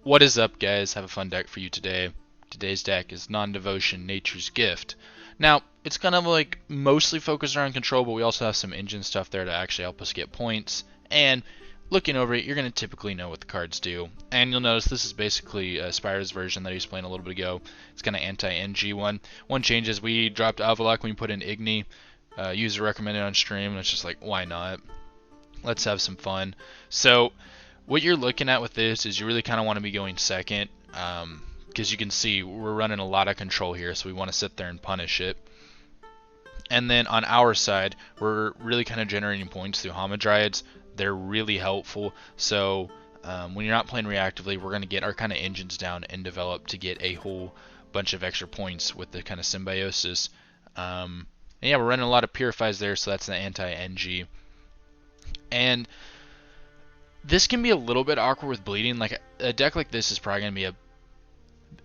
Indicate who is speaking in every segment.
Speaker 1: What is up, guys? Have a fun deck for you today. Today's deck is Non-Devotion, Nature's Gift. Now, it's kind of like mostly focused around control, but we also have some engine stuff there to actually help us get points. And looking over it, you're going to typically know what the cards do. And you'll notice this is basically Spyro's version that he was playing a little bit ago. It's kind of anti-NG one. One change is we dropped Avalok when we put in Igni. User recommended on stream, and it's just like, why not? Let's have some fun. So what you're looking at with this is you really kind of want to be going second, because you can see we're running a lot of control here, so we want to sit there and punish it. And then on our side, we're really kind of generating points through Hamadryads. They're really helpful, so when you're not playing reactively, we're going to get our kind of engines down and develop to get a whole bunch of extra points with the kind of symbiosis. And yeah, we're running a lot of Purifies there, so that's the anti-NG. And this can be a little bit awkward with bleeding. Like a deck like this is probably going to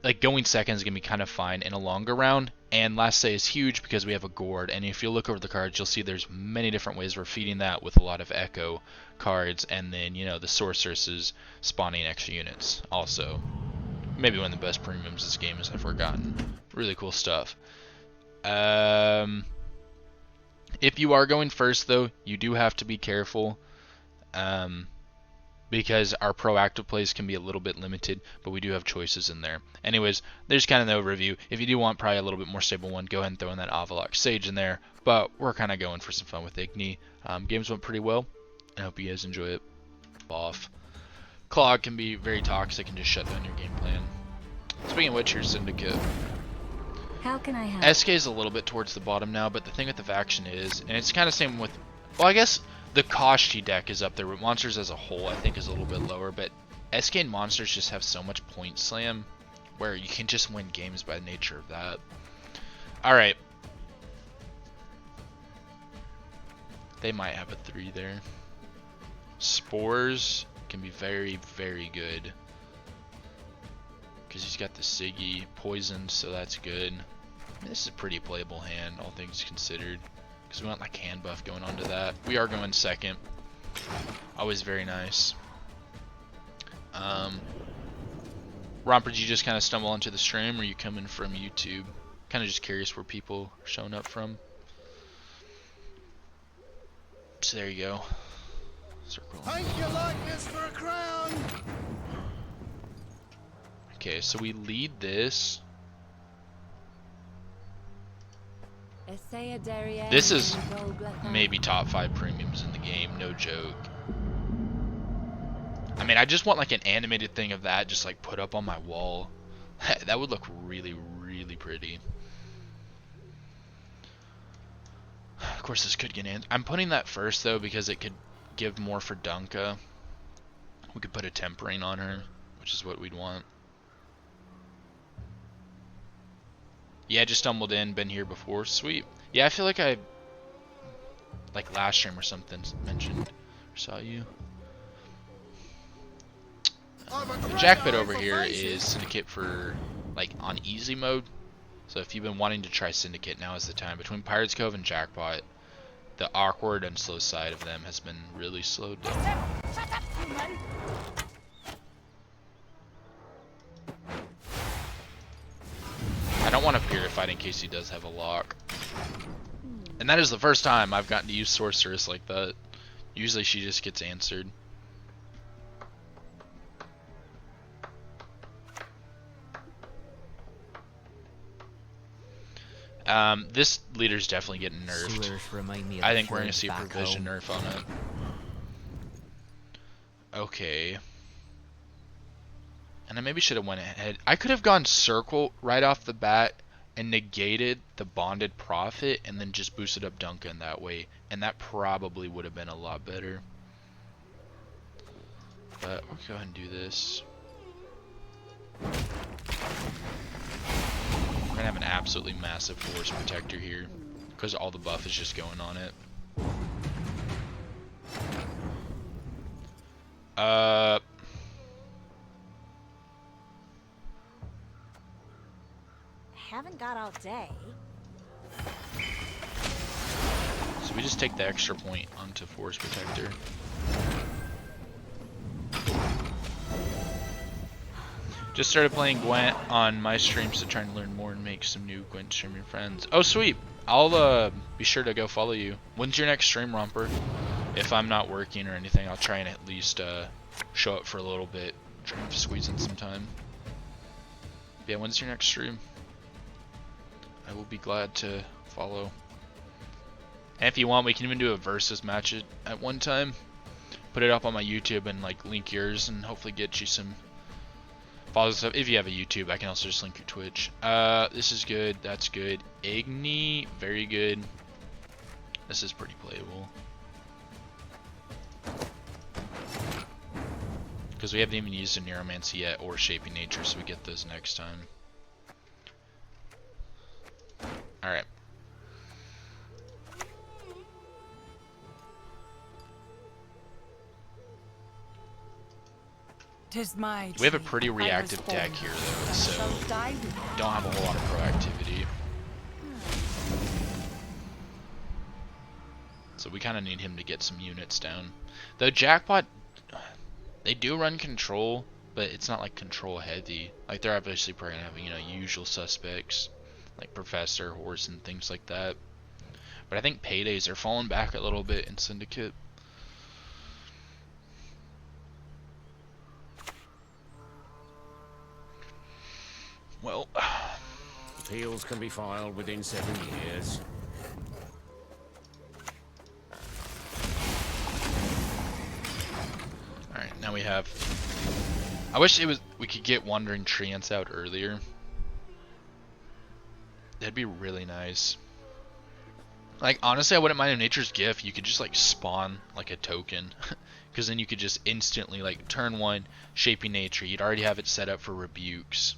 Speaker 1: be going second is going to be kind of fine in a longer round. And last say is huge because we have a gourd. And if you look over the cards, you'll see there's many different ways we're feeding that with a lot of echo cards. And then, you know, the sorceress is spawning extra units. Also, maybe one of the best premiums this game has ever gotten. Really cool stuff. If you are going first, though, you do have to be careful. Because our proactive plays can be a little bit limited, but we do have choices in there. Anyways, there's kind of the overview. If you do want probably a little bit more stable one, go ahead and throw in that Avalok Sage in there, but we're kind of going for some fun with Igni. Games went pretty well. I hope you guys enjoy it. Off. Clog can be very toxic and just shut down your game plan. Speaking of which, here's Syndicate.
Speaker 2: How can I help?
Speaker 1: SK is a little bit towards the bottom now, but the thing with the faction is, and it's kind of same with, well, I guess the Koshti deck is up there, but monsters as a whole I think is a little bit lower, but SK and monsters just have so much point slam where you can just win games by the nature of that. Alright. They might have a 3 there. Spores can be very, very good. Because he's got the Siggy poison, so that's good. I mean, this is a pretty playable hand, all things considered. Because we want like hand buff going on to that. We are going second. Always very nice. Romper, did you just kind of stumble onto the stream, or are you coming from YouTube? Kind of just curious where people are showing up from. So there you go. Circle.
Speaker 3: Thank your likeness for a crown.
Speaker 1: Okay, so we lead this. This is maybe top 5 premiums in the game, no joke. I mean, I just want like an animated thing of that just like put up on my wall. That would look really, really pretty. Of course, this could get in. I'm putting that first though because it could give more for Dunka. We could put a tempering on her, which is what we'd want. Yeah, just stumbled in, been here before. Sweet. Yeah, I feel like I, like last stream or something, mentioned or saw you. The Jackpot over here is Syndicate for, like, on easy mode. So if you've been wanting to try Syndicate, now is the time. Between Pirates Cove and Jackpot, the awkward and slow side of them has been really slowed down.
Speaker 2: Shut up, human!
Speaker 1: I don't want to Purify in case he does have a lock. And that is the first time I've gotten to use Sorceress like that. Usually she just gets answered. This leader's definitely getting nerfed. I think we're going to see a provision nerf on it. Okay. And I maybe should have went ahead. I could have gone Circle right off the bat and negated the Bonded Prophet and then just boosted up Duncan that way. And that probably would have been a lot better. But we'll go ahead and do this. We're going to have an absolutely massive Force Protector here because all the buff is just going on it.
Speaker 2: Haven't got all day.
Speaker 1: So we just take the extra point onto Force Protector. Just started playing Gwent on my streams to try and learn more and make some new Gwent streaming friends. Oh, sweet. I'll be sure to go follow you. When's your next stream, Romper? If I'm not working or anything, I'll try and at least show up for a little bit. Try and squeeze in some time. Yeah, when's your next stream? I will be glad to follow. And if you want, we can even do a versus match at one time. Put it up on my YouTube and like link yours and hopefully get you some follows and stuff. If you have a YouTube, I can also just link your Twitch. This is good. That's good. Igni, very good. This is pretty playable. Because we haven't even used a Neuromancy yet or Shaping Nature, so we get those next time. Alright. We have a pretty reactive deck here though, so don't have a whole lot of proactivity. So we kind of need him to get some units down. The Jackpot, they do run control, but it's not like control heavy. Like they're obviously probably gonna have, you know, usual suspects like Professor, Horse, and things like that. But I think Paydays are falling back a little bit in Syndicate. Well,
Speaker 3: Appeals can be filed within 7 years.
Speaker 1: Alright, now we have... I wish we could get Wandering Treants out earlier. That'd be really nice. Like, honestly, I wouldn't mind a Nature's Gift. You could just, like, spawn, like, a token. Because then you could just instantly, like, turn 1, Shaping Nature. You'd already have it set up for rebukes.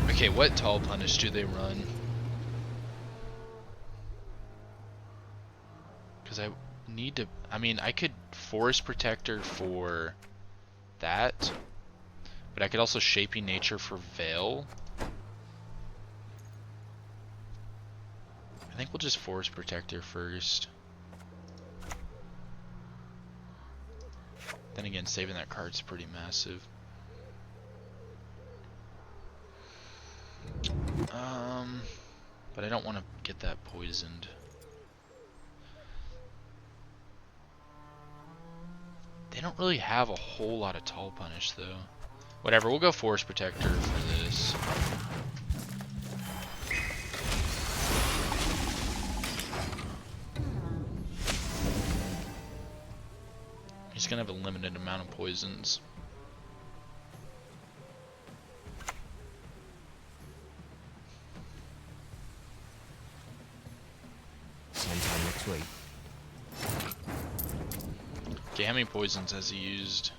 Speaker 1: Okay, what Tall Punish do they run? Because I need to... I mean, I could Forest Protector for that. But I could also Shaping Nature for Veil. I think we'll just Forest Protector first. Then again, saving that card's pretty massive. But I don't want to get that poisoned. They don't really have a whole lot of Tall Punish though. Whatever, we'll go Forest Protector for this. He's gonna have a limited amount of poisons.
Speaker 3: Sometime next week.
Speaker 1: Okay, how many poisons has he used?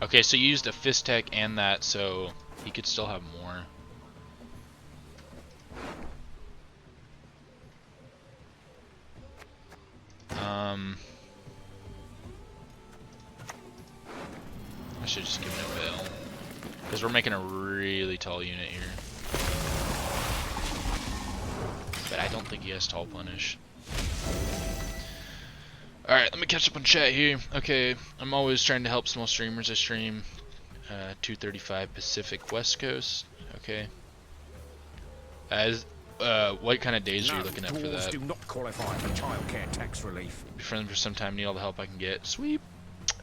Speaker 1: Okay, so he used a Fist Tech and that, so he could still have more. I should just give him a Veil. Because we're making a really tall unit here. But I don't think he has Tall Punish. Alright, let me catch up on chat here. Okay, I'm always trying to help small streamers. I stream 2:35 Pacific West Coast. Okay. What kind of days are you looking at for that?
Speaker 3: Do not qualify for childcare tax relief.
Speaker 1: Be friendly for some time, need all the help I can get. Sweet.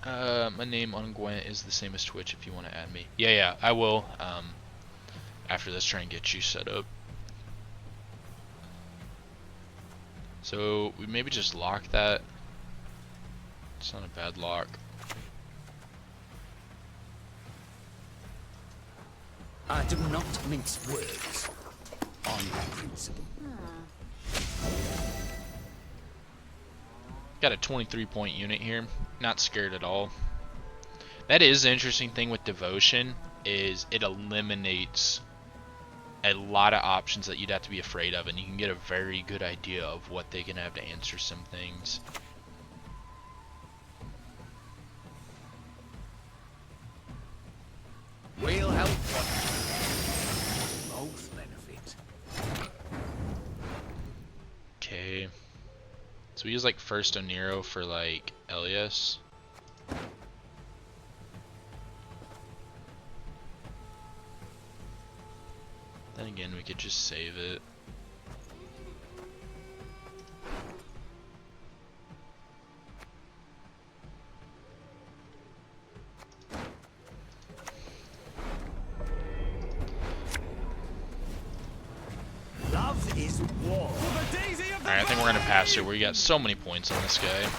Speaker 1: My name on Gwent is the same as Twitch if you want to add me. Yeah, I will. After this, try and get you set up. So we maybe just lock that. It's not a bad lock.
Speaker 3: I do not mince words on principle.
Speaker 1: Got a 23-point unit here. Not scared at all. That is the interesting thing with Devotion, is it eliminates a lot of options that you'd have to be afraid of, and you can get a very good idea of what they can have to answer some things.
Speaker 3: We'll help both benefit.
Speaker 1: Okay. So we use like first Oniro for like Elias. Then again, we could just save it.
Speaker 3: Love is war.
Speaker 1: Alright, I think we're gonna pass here. We got so many points on this guy.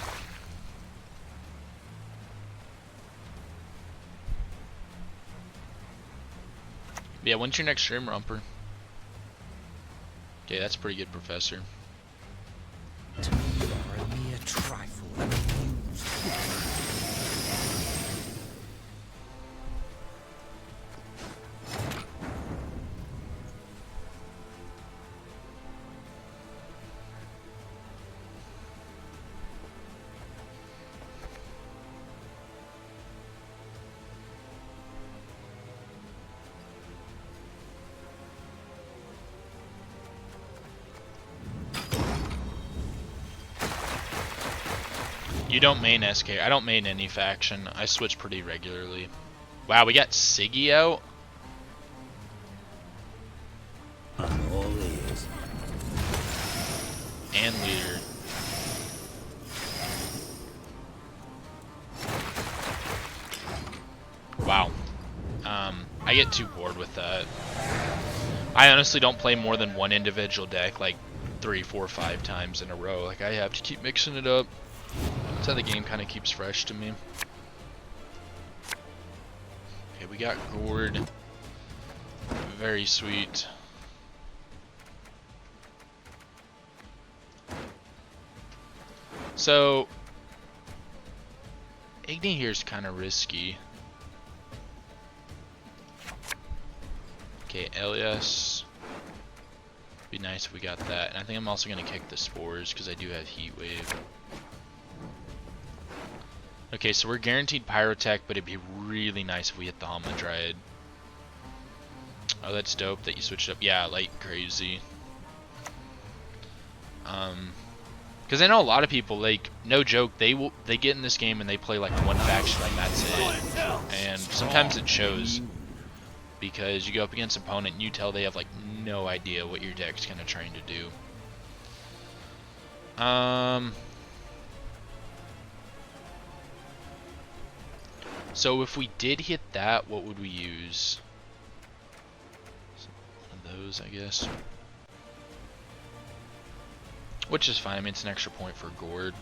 Speaker 1: Yeah, when's your next stream, Romper? Okay, that's pretty good, Professor.
Speaker 3: To me, you are a mere trifle and abused.
Speaker 1: You don't main SK. I don't main any faction. I switch pretty regularly. Wow, we got Siggy out.
Speaker 3: I'm all ears.
Speaker 1: And leader. Wow. I get too bored with that. I honestly don't play more than one individual deck like 3, 4, 5 times in a row. Like, I have to keep mixing it up. That's how the game kind of keeps fresh to me. Okay, we got Gourd. Very sweet. So, Igni here is kind of risky. Okay, Elias. Be nice if we got that. And I think I'm also going to kick the Spores because I do have Heat Wave. Okay, so we're guaranteed Pyrotech, but it'd be really nice if we hit the Hamadryad. Oh, that's dope that you switched up. Yeah, like crazy. Because I know a lot of people, like, no joke, they get in this game and they play like one faction and that's it. And sometimes it shows because you go up against an opponent and you tell they have like no idea what your deck's kind of trying to do. So if we did hit that, what would we use? One of those, I guess. Which is fine. I mean, it's an extra point for Gourd.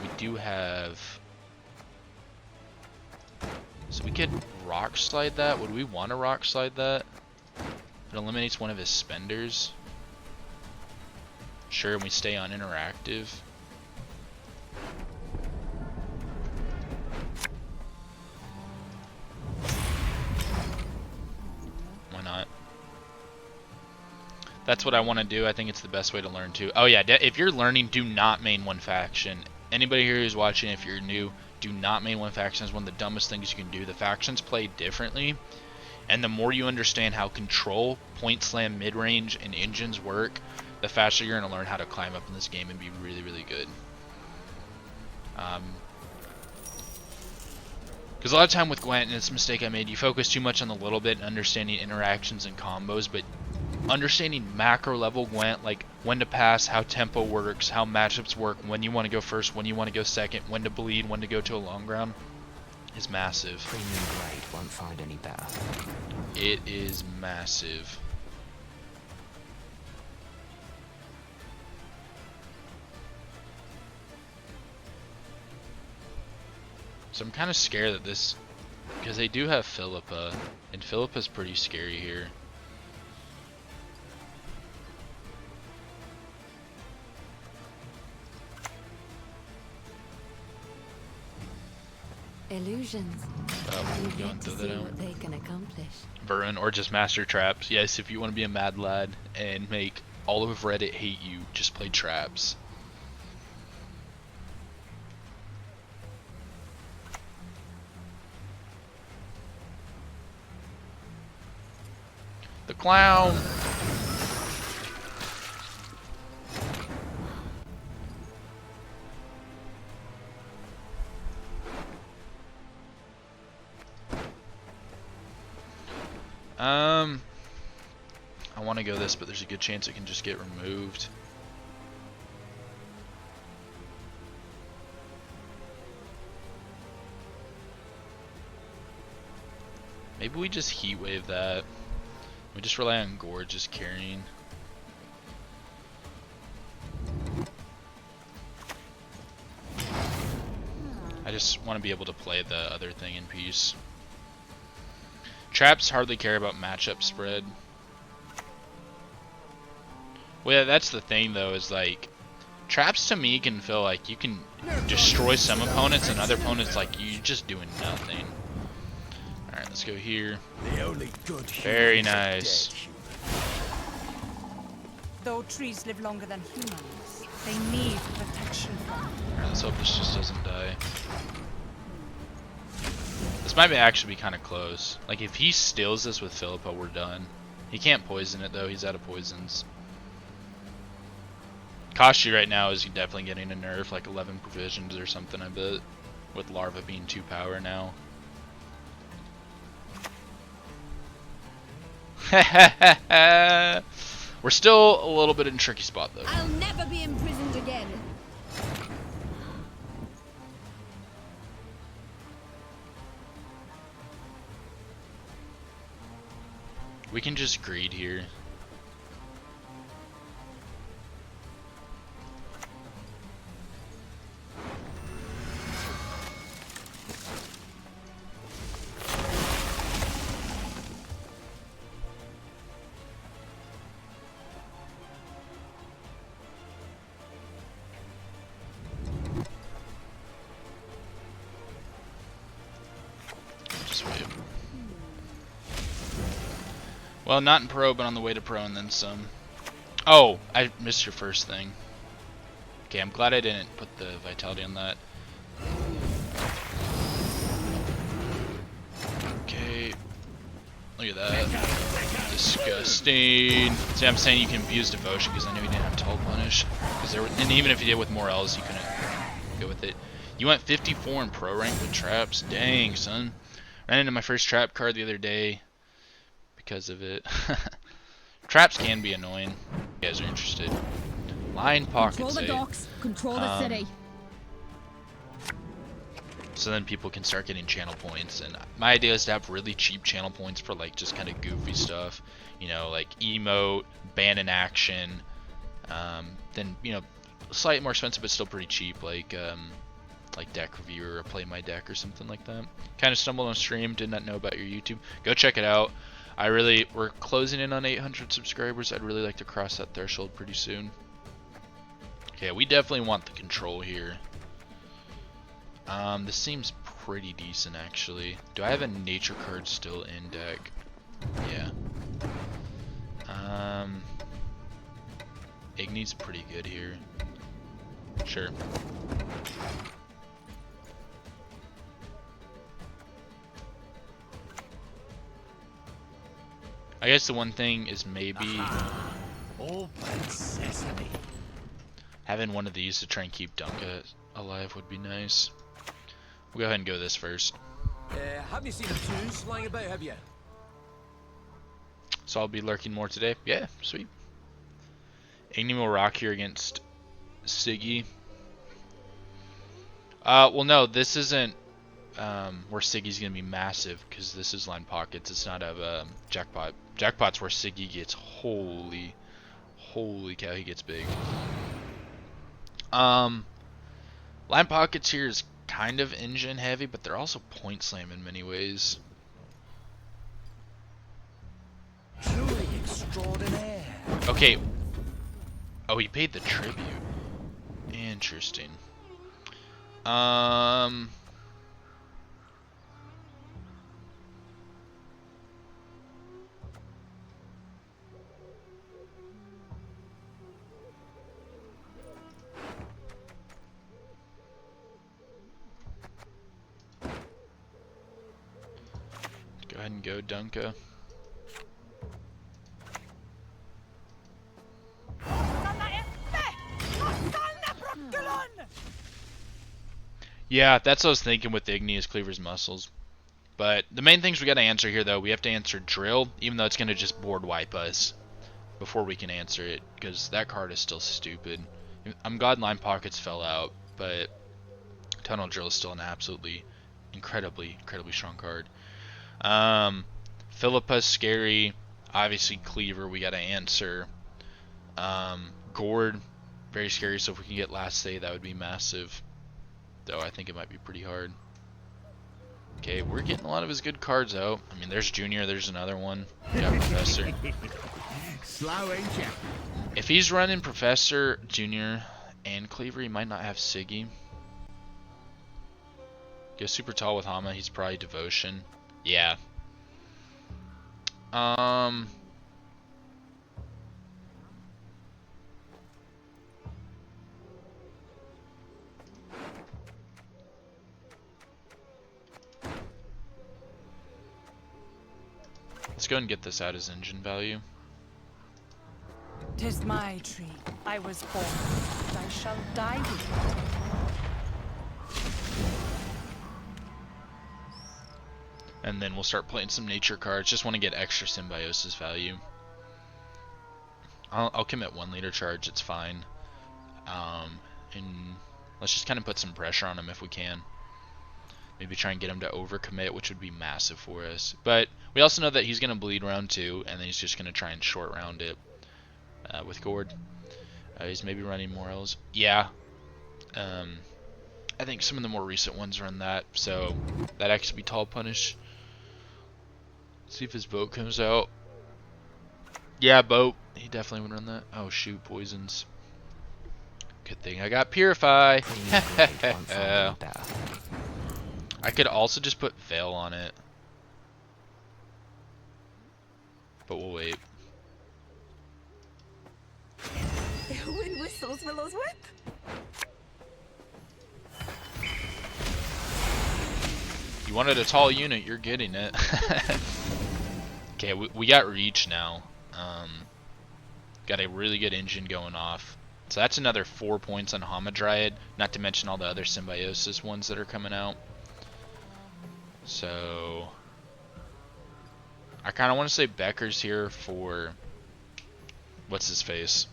Speaker 1: We do have... So we could Rock Slide that. Would we want to Rock Slide that? It eliminates one of his spenders. Sure, and we stay on interactive. Why not? That's what I want to do. I think it's the best way to learn too. Oh yeah, if you're learning, do not main one faction. Anybody here who's watching, if you're new, do not main one faction. It's one of the dumbest things you can do. The factions play differently, and the more you understand how control, point slam, mid-range, and engines work, the faster you're going to learn how to climb up in this game and be really, really good. Because a lot of time with Gwent, and it's a mistake I made, you focus too much on the little bit and understanding interactions and combos, but understanding macro level Gwent, like when to pass, how tempo works, how matchups work, when you want to go first, when you want to go second, when to bleed, when to go to a long ground, is massive.
Speaker 3: Premium grade won't find any better.
Speaker 1: It is massive. So I'm kind of scared that this, because they do have Philippa, and Philippa's pretty scary here.
Speaker 2: Illusions.
Speaker 1: Oh,
Speaker 2: You
Speaker 1: we're going
Speaker 2: get to
Speaker 1: through
Speaker 2: see
Speaker 1: that out.
Speaker 2: what they can accomplish.
Speaker 1: Burn or just master traps. Yes, if you want to be a mad lad and make all of Reddit hate you, just play traps. The clown! I want to go this, but there's a good chance it can just get removed. Maybe we just heat wave that. We just rely on Gorge just carrying. I just want to be able to play the other thing in peace. Traps hardly care about matchup spread. Well, yeah, that's the thing though, is like traps to me can feel like you can destroy some opponents and other opponents like you just doing nothing. Alright, let's go here. Very nice.
Speaker 4: Though trees live longer than humans, they need protection from.
Speaker 1: Alright, let's hope this just doesn't die. This might actually be kind of close. Like if he steals this with Philippa, we're done. He can't poison it though, he's out of poisons. Kashi right now is definitely getting a nerf, like 11 provisions or something, I bet. With Larva being 2 power now. We're still a little bit in a tricky spot though.
Speaker 2: I'll never be imprisoned again.
Speaker 1: We can just greed here. Well, not in pro, but on the way to pro and then some. Oh, I missed your first thing. Okay, I'm glad I didn't put the vitality on that. Okay. Look at that. Disgusting. See, I'm saying you can abuse devotion because I knew you didn't have Tull Punish. And even if you did with more L's, you couldn't go with it. You went 54 in pro rank with traps. Dang, son. Ran into my first trap card the other day because of it. Traps can be annoying. You guys are interested. Line pockets.
Speaker 2: Control the docks. Control the city.
Speaker 1: So then people can start getting channel points, and my idea is to have really cheap channel points for like just kind of goofy stuff, you know, like emote, ban in action, then you know, slightly more expensive but still pretty cheap, like deck review or play my deck or something like that. Kind of stumbled on stream, did not know about your YouTube. Go check it out. We're closing in on 800 subscribers. I'd really like to cross that threshold pretty soon. Okay, we definitely want the control here. This seems pretty decent actually. Do I have a nature card still in deck? Yeah. Igni's pretty good here. Sure. I guess the one thing is maybe having one of these to try and keep Dunka alive would be nice. We'll go ahead and go this first.
Speaker 3: Have you seen the twos lying about, have you?
Speaker 1: So I'll be lurking more today. Yeah, sweet. Igni will rock here against Siggy. Well no, this isn't where Siggy's gonna be massive, because this is line pockets. It's not a jackpot. Jackpot's where Siggy gets holy cow, he gets big. Line pockets here is kind of engine heavy, but they're also point slam in many ways.
Speaker 3: Truly extraordinaire.
Speaker 1: Okay. Oh, he paid the tribute. Interesting. Go ahead and go Dunka. Yeah, that's what I was thinking with Igni, is Cleaver's muscles. But the main things we got to answer here, though, we have to answer drill, even though it's going to just board wipe us before we can answer it, because that card is still stupid. I'm glad line pockets fell out, but tunnel drill is still an absolutely incredibly strong card. Philippa's scary. Obviously Cleaver we got to answer. Gourd, very scary, so if we can get last say, that would be massive. Though I think it might be pretty hard. Okay, we're getting a lot of his good cards out. I mean, there's Junior, there's another one. We got Professor.
Speaker 3: Slow, ain't ya?
Speaker 1: If he's running Professor, Junior, and Cleaver, he might not have Siggy. Go super tall with Hama, he's probably Devotion. Yeah. Let's go and get this out as engine value.
Speaker 4: 'Tis my tree. I was born, and I shall die with it.
Speaker 1: And then we'll start playing some nature cards. Just want to get extra symbiosis value. I'll commit 1 liter charge, it's fine. And let's just kind of put some pressure on him if we can. Maybe try and get him to overcommit, which would be massive for us. But we also know that he's going to bleed round 2, and then he's just going to try and short round it with Gourd. He's maybe running Morels. Yeah. I think some of the more recent ones run that, so that actually be Tall Punish. See if his boat comes out. Yeah, boat. He definitely would run that. Oh shoot, poisons. Good thing I got Purify. I could also just put Veil on it. But we'll wait.
Speaker 2: Wind whistles, Willow's whip.
Speaker 1: You wanted a tall unit, you're getting it. Okay, we got Reach now. Got a really good engine going off. So that's another 4 points on Hamadryad, not to mention all the other Symbiosis ones that are coming out. So I kind of want to say Becker's here for what's his face?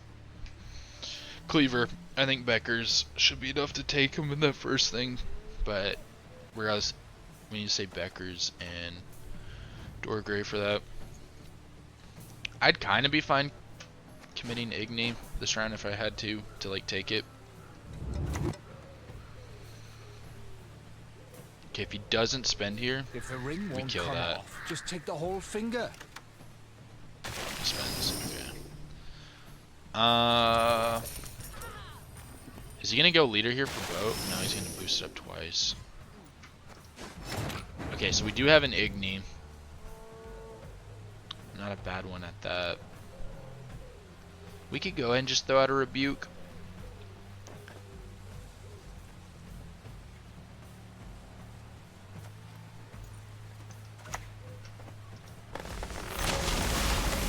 Speaker 1: Cleaver. I think Becker's should be enough to take him in the first thing, but whereas we need to say Becker's and Dorgray for that. I'd kind of be fine committing Igni this round if I had to like take it. Okay, if he doesn't spend here,
Speaker 3: If the ring
Speaker 1: we
Speaker 3: won't
Speaker 1: kill
Speaker 3: come
Speaker 1: that.
Speaker 3: off, just take the whole finger.
Speaker 1: He spends. Okay. Is he gonna go leader here for boat? No, he's gonna boost it up twice. Okay, so we do have an Igni. Not a bad one at that. We could go ahead and just throw out a Rebuke.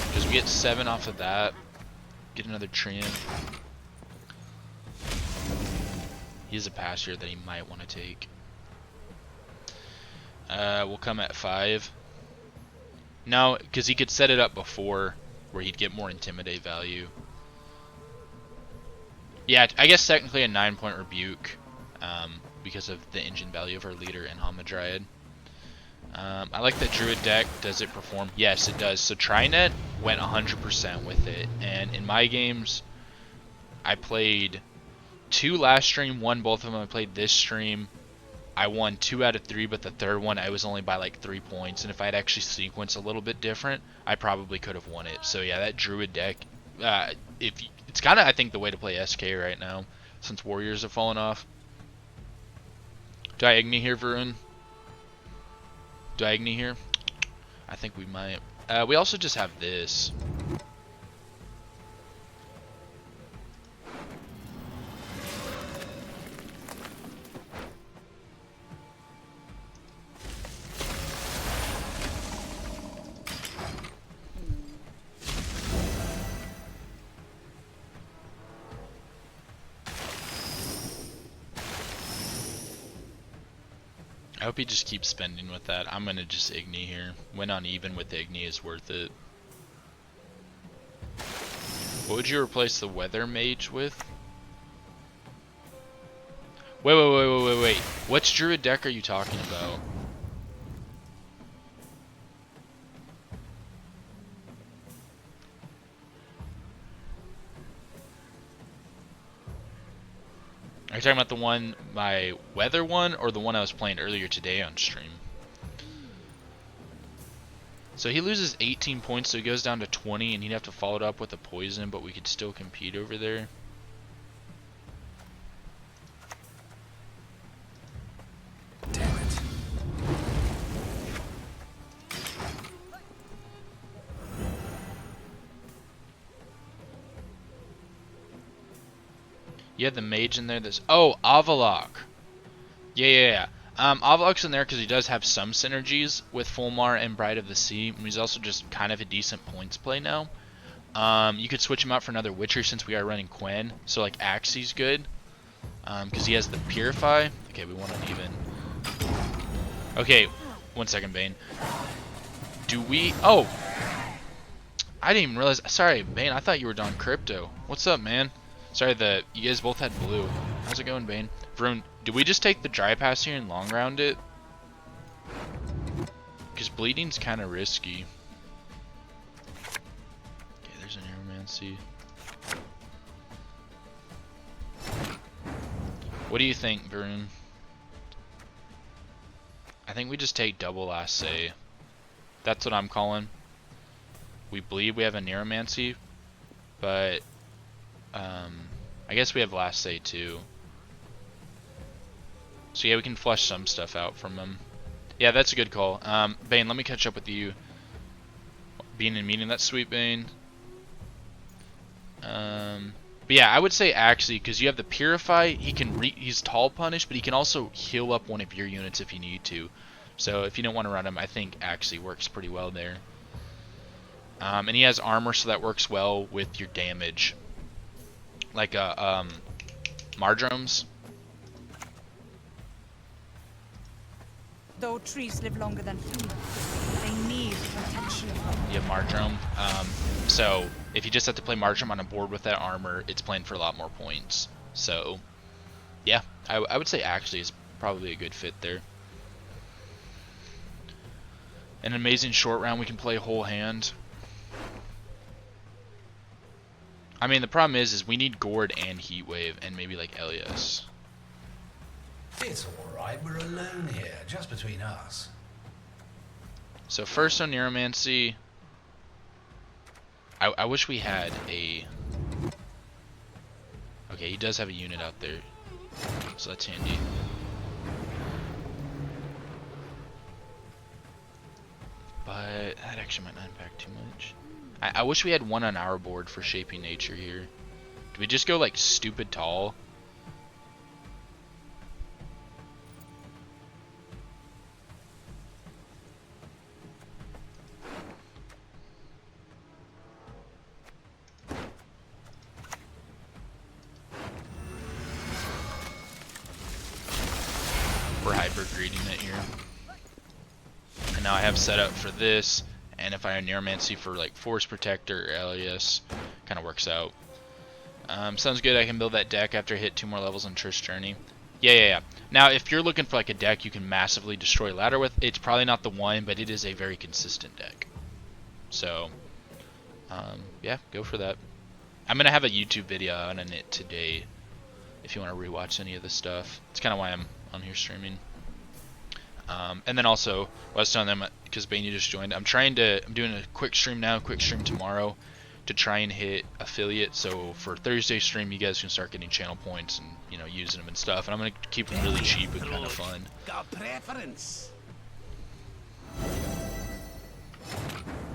Speaker 1: Because we get 7 off of that. Get another Treant. He has a pass here that he might want to take. We'll come at 5. No, because he could set it up before where he'd get more Intimidate value. Yeah, I guess technically a 9-point Rebuke because of the engine value of our leader and Hamadryad. I like that Druid deck. Does it perform? Yes, it does. So Trinet went 100% with it. And in my games, I played 2 last stream, won both of them. I played this stream. I won 2 out of 3, but the third one I was only by like 3 points. And if I had actually sequenced a little bit different, I probably could have won it. So yeah, that Druid deck, it's kind of, I think, the way to play SK right now, since Warriors have fallen off. Do I Igni here, Varun? Do I Igni here? I think we might. We also just have this. I hope he just keeps spending with that. I'm gonna just Igni here. Win on even with Igni is worth it. What would you replace the weather mage with? Wait. Which druid deck are you talking about? Are you talking about the one, my weather one, or the one I was playing earlier today on stream? So he loses 18 points, so he goes down to 20, and he'd have to follow it up with a poison, but we could still compete over there.
Speaker 3: Damn it.
Speaker 1: You had the mage in there. This Avalok. Yeah. Avalok's in there because he does have some synergies with Fulmar and Bride of the Sea. And he's also just kind of a decent points play now. You could switch him out for another Witcher since we are running Gwen. So like Axie's good because he has the Purify. Okay, we want an even. Okay, 1 second, Bane. Do we? Oh, I didn't even realize. Sorry, Bane. I thought you were Don Crypto. What's up, man? Sorry that you guys both had blue. How's it going, Bane? Vroom, do we just take the dry pass here and long round it? Because bleeding's kind of risky. Okay, there's an Aeromancy. What do you think, Vroom? I think we just take double last say. That's what I'm calling. We bleed, we have a Neuromancy, but I guess we have last say too. So yeah, we can flush some stuff out from him. Yeah, that's a good call. Bane, let me catch up with you. Being in meeting, that's sweet, Bane. But yeah, I would say Axie, because you have the Purify. He's tall punish, but he can also heal up one of your units if you need to. So if you don't want to run him, I think Axie works pretty well there. And he has armor, so that works well with your damage. Like Mardromes.
Speaker 4: Though trees live longer than humans, they need protection.
Speaker 1: You have Mardrome. So if you just have to play Mardrome on a board with that armor, it's playing for a lot more points. So yeah, I would say actually is probably a good fit there. An amazing short round, we can play whole hand. I mean, the problem is we need Gord and Heatwave and maybe like Elias.
Speaker 3: It's alright, we're alone here, just between us.
Speaker 1: So first on Neuromancy, I wish we had a... Okay, he does have a unit out there, so that's handy. But that actually might not impact too much. I wish we had one on our board for Shaping Nature here. Do we just go like stupid tall? We're hyper greeting it here. And now I have set up for this, and if I have Neuromancy for like Force Protector or Elias, kind of works out. Sounds good. I can build that deck after I hit 2 more levels on Trish Journey. Yeah. Now, if you're looking for like a deck you can massively destroy ladder with, it's probably not the one, but it is a very consistent deck. So, yeah, go for that. I'm gonna have a YouTube video on it today, if you want to rewatch any of this stuff. It's kind of why I'm on here streaming. And then also, I was telling them, because Bane just joined, I'm doing a quick stream now, quick stream tomorrow, to try and hit affiliate. So for Thursday stream, you guys can start getting channel points and, you know, using them and stuff. And I'm gonna keep them really cheap and kind of fun.
Speaker 3: Got preference.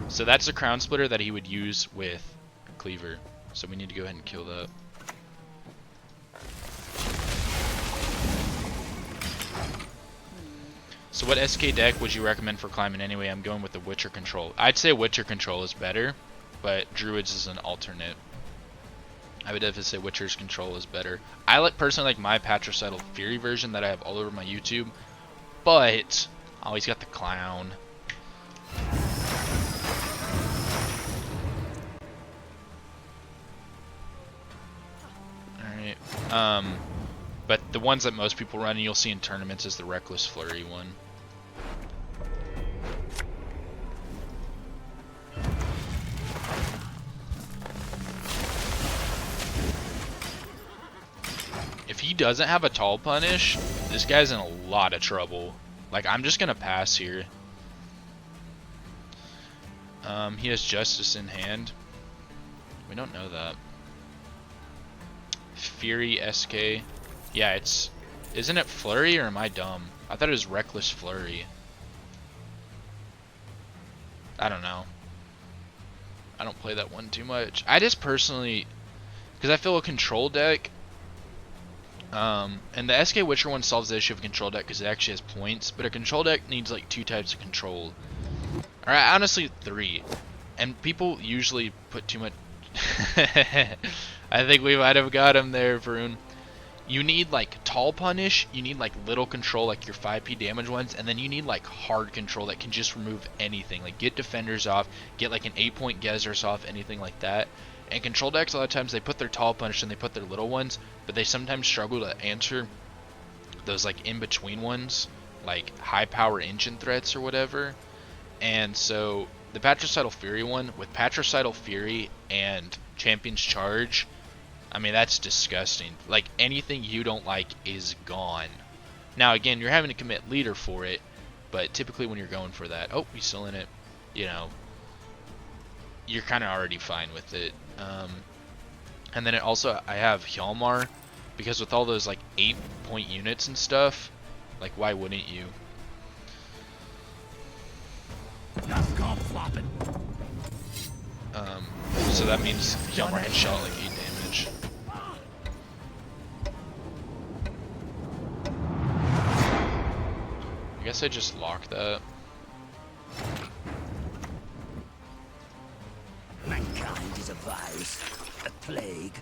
Speaker 1: So that's a crown splitter that he would use with Cleaver. So we need to go ahead and kill that. So what SK deck would you recommend for climbing anyway? I'm going with the Witcher Control. I'd say Witcher Control is better, but Druids is an alternate. I would definitely say Witcher's Control is better. I personally like my Patricidal Fury version that I have all over my YouTube, but oh, he's got the clown. Alright. But the ones that most people run and you'll see in tournaments is the Reckless Flurry one. If he doesn't have a tall punish, this guy's in a lot of trouble. Like, I'm just gonna pass here. He has Justice in hand. We don't know that. Fury SK. Yeah, it's... Isn't it Flurry or am I dumb? I thought it was Reckless Flurry. I don't know. I don't play that one too much. I just personally... Because I feel a control deck... and the SK Witcher one solves the issue of a control deck because it actually has points, but a control deck needs like 2 types of control. Alright, honestly 3. And people usually put too much... I think we might have got him there, Varun. You need like tall punish, you need like little control, like your 5p damage ones, and then you need like hard control that can just remove anything. Like get defenders off, get like an 8-point Gezzers off, anything like that. And control decks, a lot of times they put their tall punish and they put their little ones, but they sometimes struggle to answer those like in-between ones, like high power engine threats or whatever. And so the Patricidal Fury one, with Patricidal Fury and Champion's Charge, I mean, that's disgusting. Like, anything you don't like is gone. Now, again, you're having to commit leader for it, but typically when you're going for that, oh, he's still in it, you know, you're kind of already fine with it. And then it also, I have Hjalmar, because with all those, like, 8-point units and stuff, like, why wouldn't you?
Speaker 3: I've gone flopping.
Speaker 1: So that means Hjalmar headshot like 8 damage. I guess I just locked that.
Speaker 3: Mankind is a virus, a plague.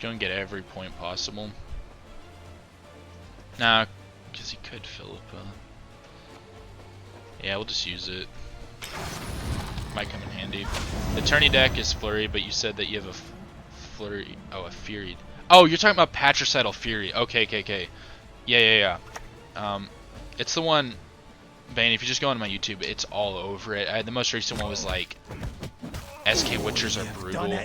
Speaker 1: Go and get every point possible. Nah, because he could Philippa. Yeah, we'll just use it. Might come in handy. The tourney deck is Flurry, but you said that you have a Flurry. Oh, a Fury. Oh, you're talking about Patricidal Fury. Okay. Yeah. It's the one, Bane, if you just go on my YouTube, it's all over it. The most recent one was like, SK Witchers are brutal.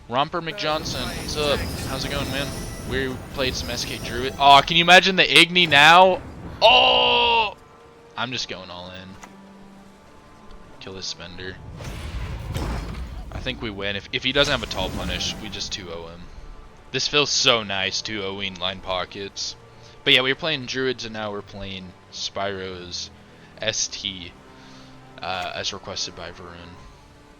Speaker 1: Romper McJohnson, what's up? How's it going, man? We played some SK Druid. Oh, can you imagine the Igni now? Oh! I'm just going all in. Kill this Spender. I think we win. If he doesn't have a tall punish, we just 2-0 him. This feels so nice, 2-0ing line pockets. But yeah, we were playing Druids and now we're playing Spyro's ST as requested by Varun.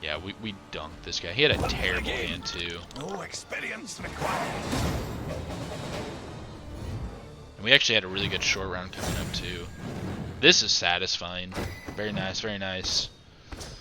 Speaker 1: Yeah, we dunked this guy. He had a terrible hand too.
Speaker 3: No experience required.
Speaker 1: And we actually had a really good short round coming up too. This is satisfying. Very nice, very nice.